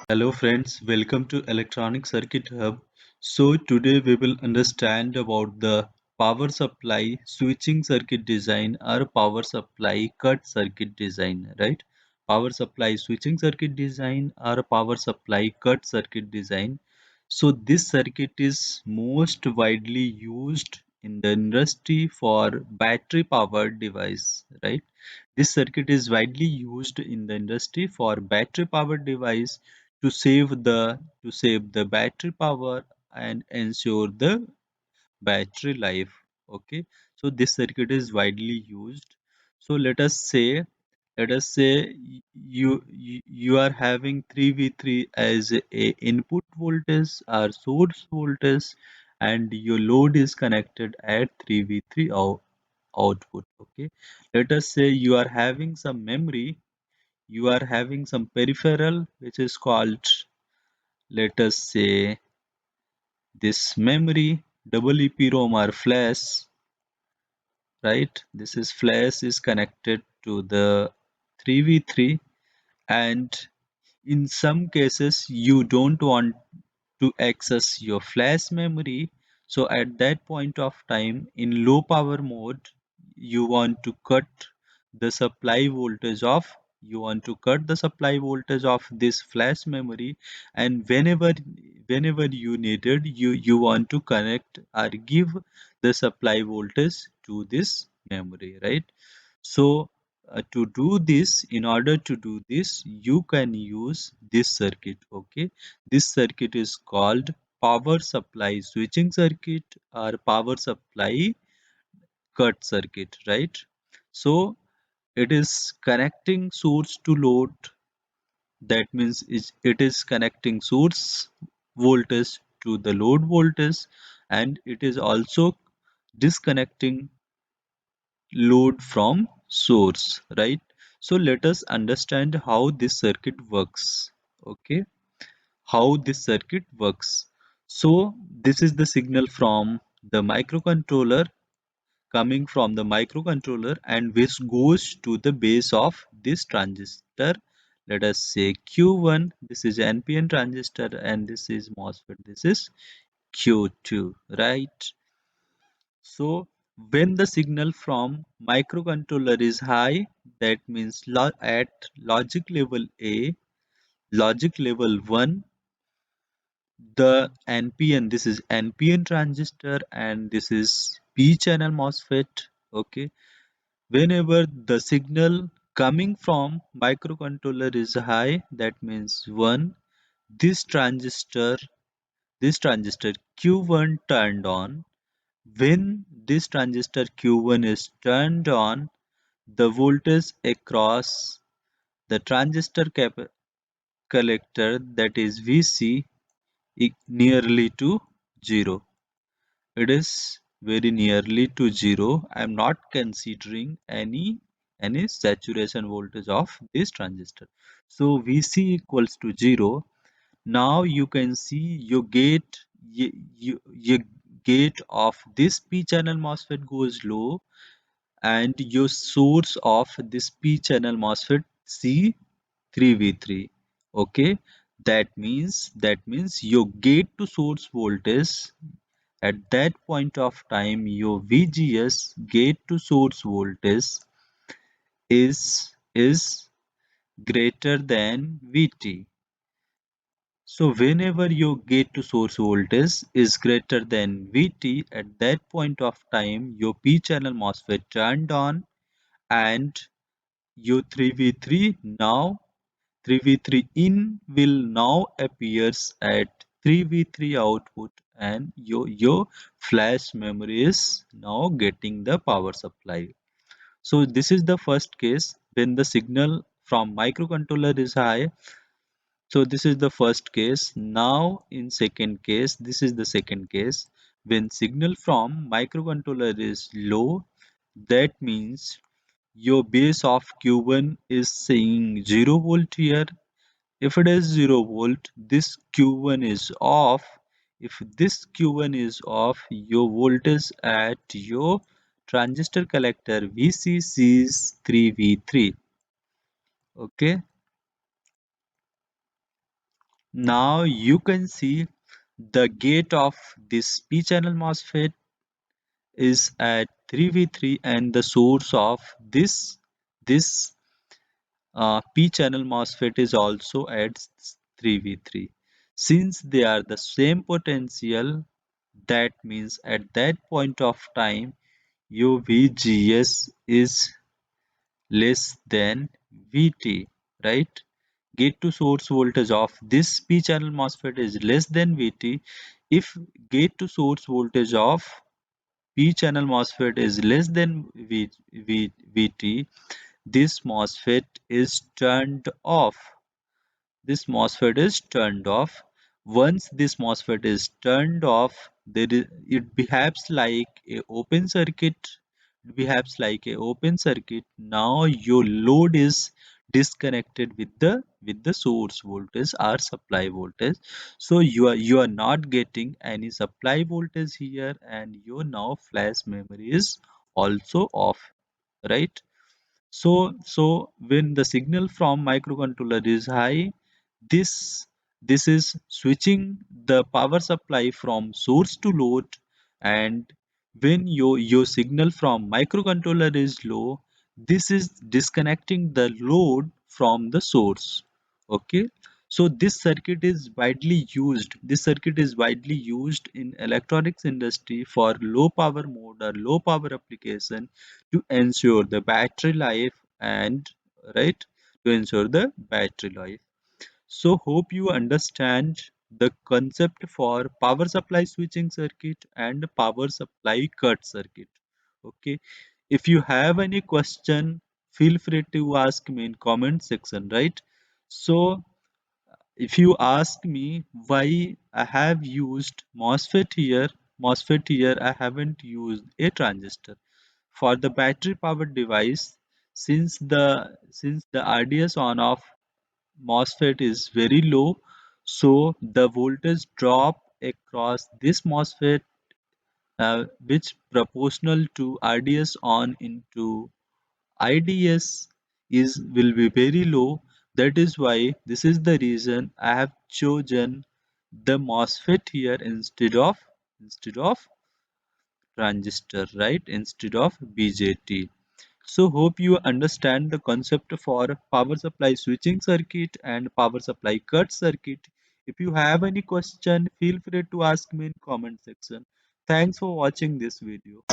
Hello friends, welcome to Electronic Circuit Hub. So today we will understand about the power supply switching circuit design or power supply cut circuit design, right? Power supply switching circuit design or power supply cut circuit design. So this circuit is most widely used in the industry for battery powered device, right? This circuit is widely used in the industry for battery powered device to save the battery power and ensure the battery life. Okay, so this circuit is widely used. So let us say you are having 3v3 as a input voltage or source voltage, and your load is connected at 3v3 output. Okay, let us say you are having some memory, you are having some peripheral which is called, let us say, this memory, double EPROM or flash, right? This is flash is connected to the 3v3, and in some cases you don't want to access your flash memory. So at that point of time, in low power mode, you want to cut the supply voltage of this flash memory, and whenever you needed, you want to connect or give the supply voltage to this memory, right? So in order to do this, you can use this circuit. Okay, this circuit is called power supply switching circuit or power supply cut circuit, right? So it is connecting source to load. That means it is connecting source voltage to the load voltage, and it is also disconnecting load from source, right? So let us understand how this circuit works. Okay, how this circuit works. So this is the signal from the microcontroller, coming from the microcontroller, and which goes to the base of this transistor. Let us say Q1, this is NPN transistor, and this is MOSFET, this is Q2, right? So when the signal from microcontroller is high, that means at logic level A, logic level 1, the NPN, this is NPN transistor, and this is P channel MOSFET. Okay, whenever the signal coming from microcontroller is high, that means 1, this transistor this transistor Q1 turned on. When this transistor Q1 is turned on, the voltage across the transistor collector, that is VC, is nearly to 0. It is very nearly to 0. I am not considering any saturation voltage of this transistor. So VC equals to 0. Now you can see your gate of this P channel MOSFET goes low, and your source of this P channel MOSFET C3V3. Okay, that means your gate to source voltage at that point of time, your VGS, gate to source voltage, is greater than VT. So whenever your gate to source voltage is greater than VT, at that point of time, your P channel MOSFET turned on, and your 3v3 now 3v3 in will now appears at 3v3 output, and your flash memory is now getting the power supply. So this is the first case when the signal from microcontroller is high. So this is the first case. Now in second case, this is the second case, when signal from microcontroller is low. That means your base of Q1 is saying 0 volt here. If it is 0 volt, this Q1 is off. If this Q1 is off, your voltage at your transistor collector VCCs3V3. Okay, now you can see the gate of this p-channel MOSFET is at 3v3 and the source of this p-channel MOSFET is also at 3v3. Since they are the same potential, that means at that point of time your VGS is less than VT, right? Gate to source voltage of this p-channel MOSFET is less than VT. If gate to source voltage of p-channel MOSFET is less than VT, this MOSFET is turned off. This MOSFET is turned off. Once this MOSFET is turned off, it behaves like a open circuit. It behaves like a open circuit. Now your load is disconnected with the source voltage or supply voltage. So you are not getting any supply voltage here, and your now flash memory is also off, right? So when the signal from microcontroller is high, this this is switching the power supply from source to load, and when your signal from microcontroller is low, this is disconnecting the load from the source. Okay, so this circuit is widely used. This circuit is widely used in electronics industry for low power mode or low power application to ensure the battery life, and right, to ensure the battery life. So hope you understand the concept for power supply switching circuit and power supply cut circuit. Okay, if you have any question, feel free to ask me in comment section, right? So if you ask me why I have used MOSFET here, I haven't used a transistor. For the battery powered device, since the RDS on off MOSFET is very low, so the voltage drop across this MOSFET, which proportional to RDS on into IDS, is will be very low. That is why this is the reason I have chosen the MOSFET here instead of transistor, right? Instead of BJT. So hope you understand the concept for power supply switching circuit and power supply cut circuit. If you have any question, feel free to ask me in comment section. Thanks for watching this video.